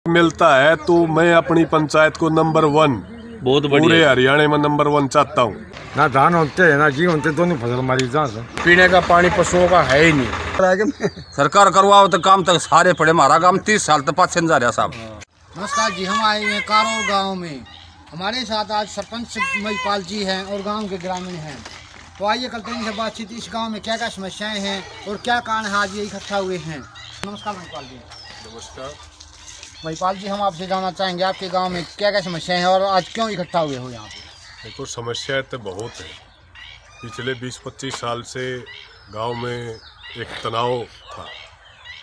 मिलता है तो मैं अपनी पंचायत को नंबर 1 बहुत बढ़िया पूरे हरियाणा में नंबर 1 चाहता हूँ। ना धान होते हैं ना जी होते, दोनों फसल हमारी जहाँ से पीने का पानी पशुओं का है ही नहीं। सरकार करवाओ तो काम तक सारे पड़े, हमारा काम 30 साल तक पाछे जा रहा साहब। नमस्कार जी, हम आए हैं कारोर गांव में। हमारे साथ आज सरपंच महिपाल जी हैं और गांव के ग्रामीण हैं। तो आइए करते हैं इनसे बातचीत, इस गांव में क्या क्या समस्याएं हैं और क्या कारण है आज ये इकट्ठा हुए हैं। नमस्कार महिपाल जी। नमस्कार महिपाल जी, हम आपसे जानना चाहेंगे आपके गांव में क्या क्या समस्याएं हैं और आज क्यों इकट्ठा हुए हो यहाँ पे। देखो, समस्याएं तो बहुत है। पिछले 20-25 साल से गांव में एक तनाव था,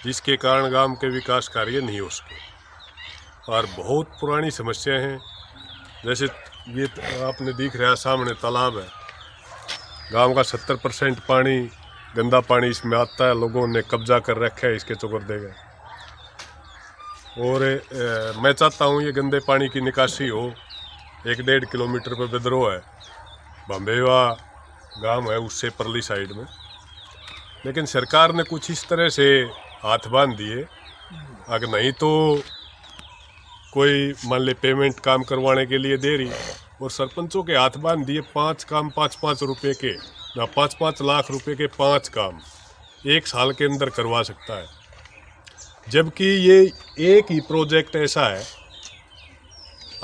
जिसके कारण गांव के विकास कार्य नहीं हो सके। और बहुत पुरानी समस्याएं हैं, जैसे ये आपने दिख रहा सामने तालाब है। गांव का 70% पानी, गंदा पानी इसमें आता है। लोगों ने कब्जा कर रखा है इसके चौकर्दे का। और मैं चाहता हूँ ये गंदे पानी की निकासी हो। 1-1.5 किलोमीटर पर बिद्रोह है, बम्बेवा गांव है उससे परली साइड में। लेकिन सरकार ने कुछ इस तरह से हाथ बांध दिए, अगर नहीं तो कोई मान ले पेमेंट काम करवाने के लिए दे रही, और सरपंचों के हाथ बांध दिए 5 काम 5-5 रुपये के, ना 5-5 लाख रुपए के 5 काम 1 साल के अंदर करवा सकता है। जबकि ये एक ही प्रोजेक्ट ऐसा है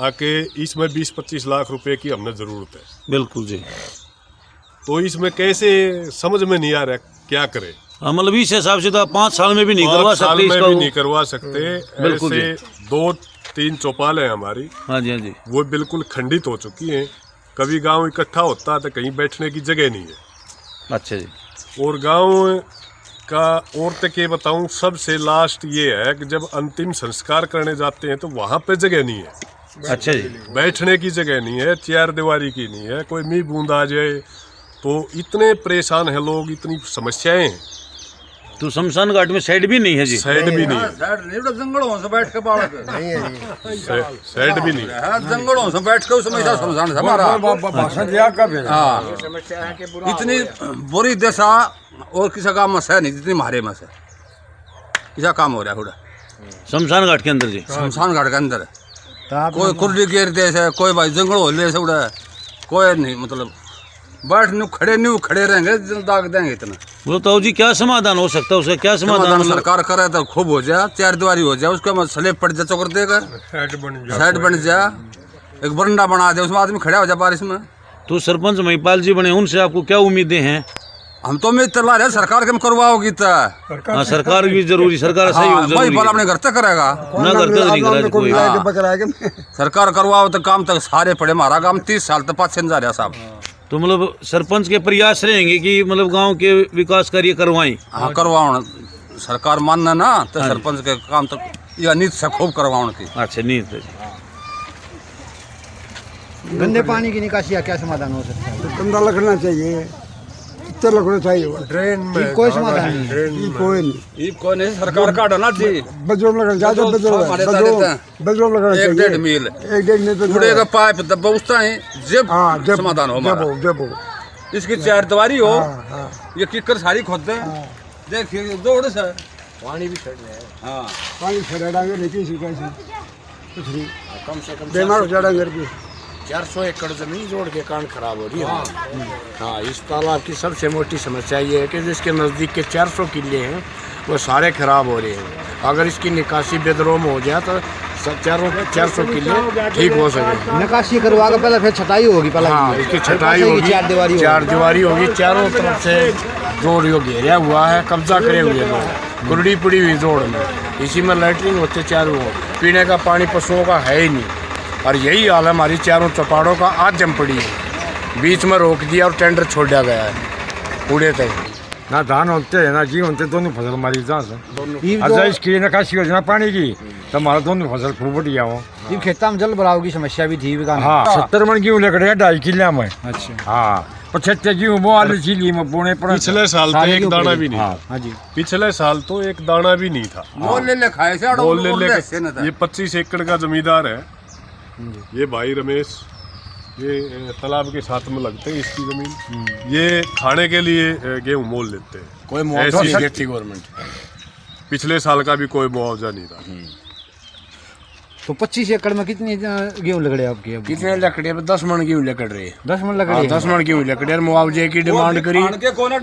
आके इसमें 20-25 लाख रुपए की हमने ज़रूरत है। बिल्कुल जी। तो इसमें कैसे समझ में नहीं आ रहा क्या करे। मतलब इस हिसाब से तो 5 साल में भी नहीं करवा सकते, 5 साल में इसका भी नहीं करवा सकते। बिल्कुल ऐसे 2-3 चौपालें हमारी, हाँ जी हाँ जी, वो बिल्कुल खंडित हो चुकी हैं। कभी गांव इकट्ठा होता है तो कहीं बैठने की जगह नहीं है। अच्छा जी। और गांव का और तक ये बताऊं, सबसे लास्ट ये है कि जब अंतिम संस्कार करने जाते हैं तो वहाँ पे जगह नहीं है। अच्छा जी। बैठने की जगह नहीं है, 4 दीवारी की नहीं है। कोई मी बूंद आ जाए तो इतने परेशान हैं लोग, इतनी समस्याएं हैं। तो शमशान घाट में साइड भी नहीं है जी? साइड भी नहीं है, जंगलों से बैठ के बाढ़ साइड भी नहीं है। जंगलों से बैठ के उसमें समझाने हमारा इतनी बुरी दशा और किसी काम में है नहीं जितनी हमारे में से किसा काम हो रहा है थोड़ा शमशान घाट के अंदर जी? शमशान घाट के अंदर कोई कुर्डी घेर दे से, कोई भाई जंगल हो ले से उड़ा, कोई नहीं मतलब बैठ न्यू खड़े रहेंगे, दाग देंगे इतना। वो तो जी क्या समाधान हो सकता है, उसका क्या समाधान? सरकार करे तो खूब हो जाए, 4 दीवारी हो जाए, उसका स्लेब पड़ जाए, चौकर देगा, साइड बन जाए, एक बरंडा बना दे, उसमें आदमी खड़ा हो जाए बारिश में। तो सरपंच महिपाल जी बने, उनसे आपको क्या उम्मीदें हैं? हम तो उम्मीद चला रहे सरकार के करवाओगी तो सरकार भी जरूरी, सरकार सहयोग जरूरी है। अपने घर तक करेगा ना, घर तक नहीं करा कोई। सरकार करवाओ तो काम तक सारे पड़े, हमारा काम 30 साल तक पाछे जा रहा साहब। तो मतलब सरपंच के प्रयास रहेंगे कि मतलब गांव के विकास कार्य करवाएं? हाँ करवाओ, सरकार मानना ना तो सरपंच के काम तक या नीति से खूब करवाओ की। अच्छा नीति। गंदे पानी की निकासी का क्या समाधान हो सकता है? गंदा लगना चाहिए, लगना चाहिए। ड्रेन में कोई समाधान नहीं, कोई नहीं, सरकार का डालना चाहिए। बजरों लगना ज्यादा, बजरों लगना चाहिए। 1-1.5 मील 1-1 मील जुड़े का पाइप दबोचता है, जब समाधान हो हमारा। जब इसकी 4 दीवारी हो, ये किकर सारी खोद दे, देखिए दौड़ से पानी भी छड़ रहा है। हाँ पानी छड़ा डांगे, लेकिन कुछ नहीं, कम से कम बीमार हो जाएंगे। 400 एकड़ जमीन जोड़ के कारण खराब हो रही है। हाँ, इस तालाब की सबसे मोटी समस्या ये है कि जिसके नज़दीक के 400 किले हैं वो सारे खराब हो रहे हैं। अगर इसकी निकासी बेदरों में हो जाए तो 400 किले ठीक हो सके। निकासी करवा के पहले फिर छटाई होगी, पहले हाँ, इसकी छटाई होगी, 4 दीवारी होगी, चारों तरफ से जोड़ यो घेरा हुआ है, कब्जा करे हुए लोग, कुरड़ी पड़ी हुई जोड़ में। इसी में लैटरिन होते चारों, पीने का पानी पशुओं का है ही नहीं। और यही हाल है हमारी चारों चौपाड़ों का। आज जम पड़ी है, बीच में रोक दिया और टेंडर छोड़ दिया गया है पूरे तक। ना धान होते हैं ना जी होते, दोनों फसल हमारी जहाँ से। अच्छा, इसकी निकासी योजना पानी की तो हमारा दोनों फसल खूब बढ़िया हो। ये खेता में जल भराव की समस्या भी थी। हाँ, 70 मन गेहूँ लेकर 2.5 किले में। अच्छा हाँ, 75 गेहूँ वो आलू चिली में बोने पड़ा। पिछले साल तो एक दाना भी नहीं था। हाँ जी, पिछले साल तो एक दाना भी नहीं था। मोल ले खाए से मोल ले ये 25 एकड़ का जमींदार है ये भाई रमेश, ये तालाब के साथ में लगते हैं इसकी जमीन। ये खाने के लिए गेहूँ मोल लेते हैं, कोई मुआवजा नहीं देती गवर्नमेंट। पिछले साल का भी कोई मुआवजा नहीं था। तो 25 एकड़ में कितनी गेहूँ लग रहे आपके अभी? कितने लकड़े 10 मन गेहूं लकड़ रहे 10 मन लग रहे 10 मन गेहूं लकड़े। मुआवजे की डिमांड करी,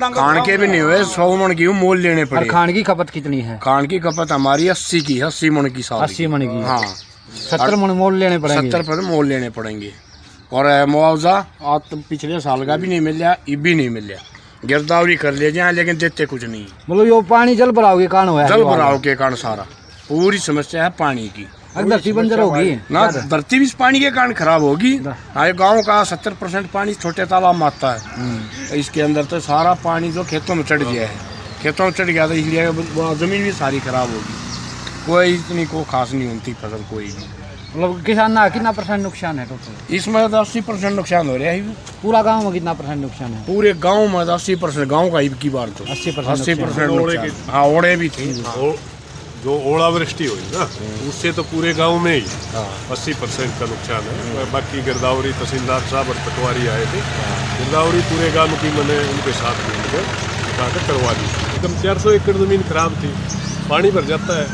खान के भी नहीं हुए, 100 मन गेहूं मोल लेने और पड़े। खान की खपत कितनी है? खान की खपत हमारी 80 की, 80 मन की साल 80 मन की। हाँ 70 मन मोल लेने पड़ेंगे। 70% मोल लेने पड़ेंगे। और मुआवजा आज तो पिछले साल का भी नहीं मिला, ये भी नहीं मिला। गिरदावरी कर ले जाए लेकिन देते कुछ नहीं। मतलब ये पानी जल भराव के कारण हुआ है? जल भराव के कारण सारा पूरी समस्या है पानी की। धरती बंजर होगी ना, धरती भी इस पानी के कारण खराब होगी। हमारे गांव का 70% पानी छोटे तालाब में आता है। इसके अंदर तो सारा पानी जो खेतों में चढ़ गया है, खेतों में चढ़ गया तो इसलिए जमीन भी सारी खराब होगी। कोई इतनी को खास नहीं होती फसल कोई भी। मतलब किसान ना कितना % नुकसान है टोटल? इसमें तो 80% नुकसान हो रहा है। पूरा गांव में कितना % नुकसान है? पूरे गांव में 80% गांव का की बार तो 80% नुकसान। हाँ ओड़े भी थे। जो ओलावृष्टि हुई ना उससे तो पूरे गांव में ही 80% का नुकसान है। बाकी गिरदावरी तहसीलदार साहब और पटवारी आए थे, गिरदावरी पूरे गांव की मैंने उनके साथ मिलकर दिखाकर करवा दी। एकदम 400 एकड़ ज़मीन खराब थी, पानी भर जाता है,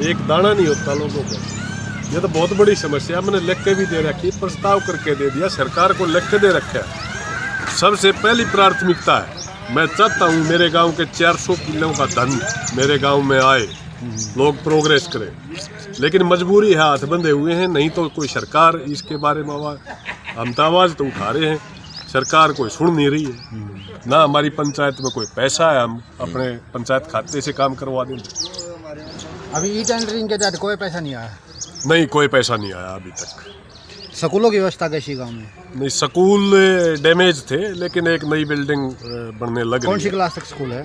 एक दाना नहीं होता लोगों को। ये तो बहुत बड़ी समस्या। मैंने लिख के भी दे रखी, प्रस्ताव करके दे दिया, सरकार को लिख के दे रखा है। सबसे पहली प्राथमिकता है, मैं चाहता हूँ मेरे गांव के 400 किलों का धन मेरे गांव में आए, लोग प्रोग्रेस करें। लेकिन मजबूरी है, हाथ बंधे हुए हैं, नहीं तो कोई सरकार इसके बारे में हम तो आवाज़ तो उठा रहे हैं, सरकार कोई सुन नहीं रही है। ना हमारी पंचायत में कोई पैसा है, हम अपने पंचायत खाते से काम करवा देंगे। अभी ई टेंडरिंग के तहत कोई पैसा नहीं आया? नहीं, कोई पैसा नहीं आया अभी तक। स्कूलों की व्यवस्था कैसी गांव में? नहीं, स्कूल डैमेज थे, लेकिन एक नई बिल्डिंग बनने लग रही है। कौन सी क्लास तक स्कूल है?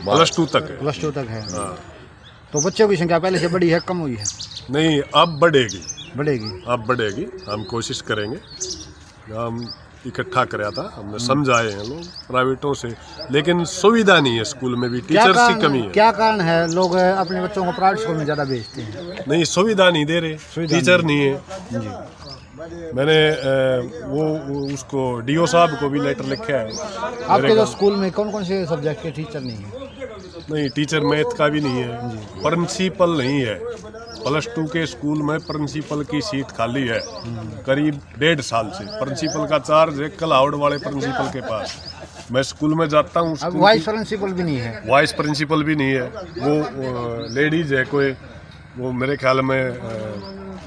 +2 तक है। +2 तक है। हाँ। तो बच्चों की संख्या पहले से बढ़ी है कम हुई है? नहीं, अब बढ़ेगी, बढ़ेगी। अब बढ़ेगी। हम कोशिश करेंगे। हम इकट्ठा कराया था, हमने समझाए हैं लोग प्राइवेटों से, लेकिन सुविधा नहीं है स्कूल में भी, टीचर्स की कमी है। क्या कारण है लोग अपने बच्चों को प्राइवेट स्कूल में ज़्यादा भेजते हैं? नहीं, सुविधा नहीं दे रहे, टीचर नहीं है। मैंने वो उसको DO साहब को भी लेटर लिखा है। आपके जो स्कूल में कौन कौन से सब्जेक्ट के टीचर नहीं है? नहीं, टीचर मैथ का भी नहीं है, प्रिंसिपल नहीं है। +2 के स्कूल में प्रिंसिपल की सीट खाली है करीब 1.5 साल से। प्रिंसिपल का चार्ज है कलावड़ वाले प्रिंसिपल के पास। मैं स्कूल में जाता हूँ, वाइस प्रिंसिपल भी नहीं है। वाइस प्रिंसिपल भी नहीं है। वो लेडीज है कोई, वो मेरे ख्याल में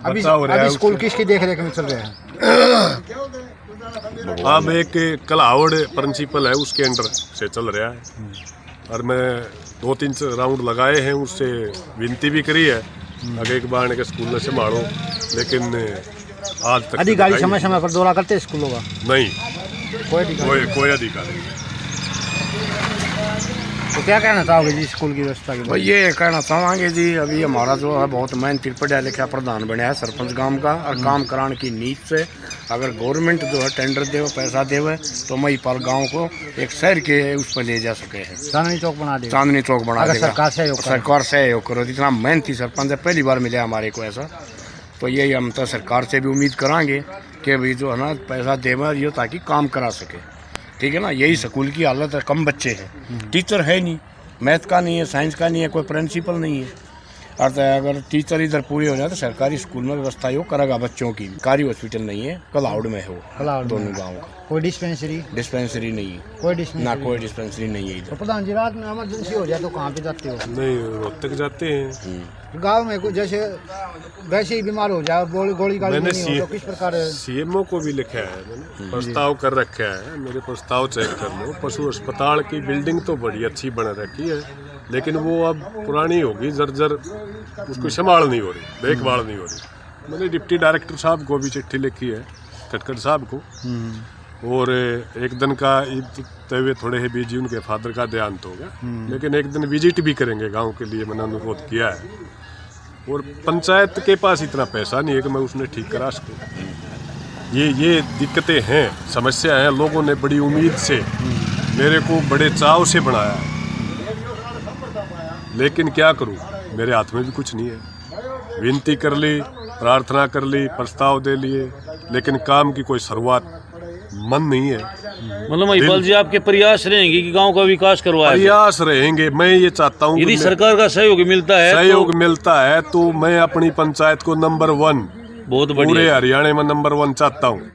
बच्चा हो रहा है। स्कूल किसकी देखरेख में चल रहे हैं? अब एक कलावड़ प्रिंसिपल है, उसके अंडर से चल रहा है। और मैं 2-3 राउंड लगाए हैं, उससे विनती भी करी है आगे एक बार के स्कूल में संभालो, लेकिन आज तक अधिकारी समय समय पर दौरा करते स्कूलों का? नहीं, कोई अधिकारी नहीं। तो क्या कहना चाहोगे जी स्कूल की व्यवस्था के तो बारे में? ये कहना चाहेंगे जी, अभी हमारा जो है बहुत मेहनती पढ़ा लिखा प्रधान बना है सरपंच गांव का, और काम कराने की नीत से अगर गवर्नमेंट जो है टेंडर दे पैसा दे तो महिपाल गांव को एक शहर के उस पर ले जा सके हैं। चांदनी चौक बना दे, चांदनी चौक बना देगा सरकार सहयोग करो। इतना मेहनती सरपंच है, पहली बार मिला हमारे को ऐसा। तो यही हम तो सरकार से भी उम्मीद कराएंगे कि भाई जो है ना पैसा देवे ये ताकि काम करा सके। ठीक है ना, यही स्कूल की हालत है, कम बच्चे हैं, टीचर है नहीं, मैथ का नहीं है, साइंस का नहीं है, कोई प्रिंसिपल नहीं है। और अगर टीचर इधर पूरे हो जाए तो सरकारी स्कूल में व्यवस्था यो करेगा बच्चों की। सरकारी हॉस्पिटल नहीं है, कलाउड में है वो दोनों गाँव का। कोई डिस्पेंसरी नहीं है, कोई डिस्पेंसरी नहीं है इधर। तो प्रधान जी, रात में इमरजेंसी हो जाए तो कहाँ पे जाते हो? नहीं, रोहतक जाते हैं। गांव में कुछ जैसे वैसे ही बीमार हो जाए, गोली मैंने नहीं हो तो किस प्रकार? CMO को भी लिखा है, मैंने प्रस्ताव कर रखा है, मेरे प्रस्ताव चेक कर लो। पशु अस्पताल की बिल्डिंग तो बड़ी अच्छी बन रखी है, लेकिन वो अब पुरानी होगी, जर्जर, उसको संभाल नहीं हो रही, देखभाल नहीं हो रही। मैंने डिप्टी डायरेक्टर साहब को भी चिट्ठी लिखी है, खटखड़ साहब को। और एक दिन का हुए थोड़े ही बिजी, उनके फादर का देहांत हो गया, लेकिन एक दिन विजिट भी करेंगे गांव के लिए, मैंने अनुरोध किया है। और पंचायत के पास इतना पैसा नहीं है कि मैं उसने ठीक करा सकूँ। ये दिक्कतें हैं, समस्या है। लोगों ने बड़ी उम्मीद से मेरे को बड़े चाव से बनाया है, लेकिन क्या करूँ, मेरे हाथ में भी कुछ नहीं है। विनती कर ली, प्रार्थना कर ली, प्रस्ताव दे लिए, लेकिन काम की कोई शुरुआत मन नहीं है। मतलब महिपाल जी आपके प्रयास रहेंगे कि गांव का विकास करवाया जाए। प्रयास रहेंगे। मैं ये चाहता हूँ यदि सरकार का सहयोग मिलता है सहयोग मिलता है तो मैं अपनी पंचायत को नंबर 1 बहुत बढ़िया पूरे हरियाणा में नंबर 1 चाहता हूँ।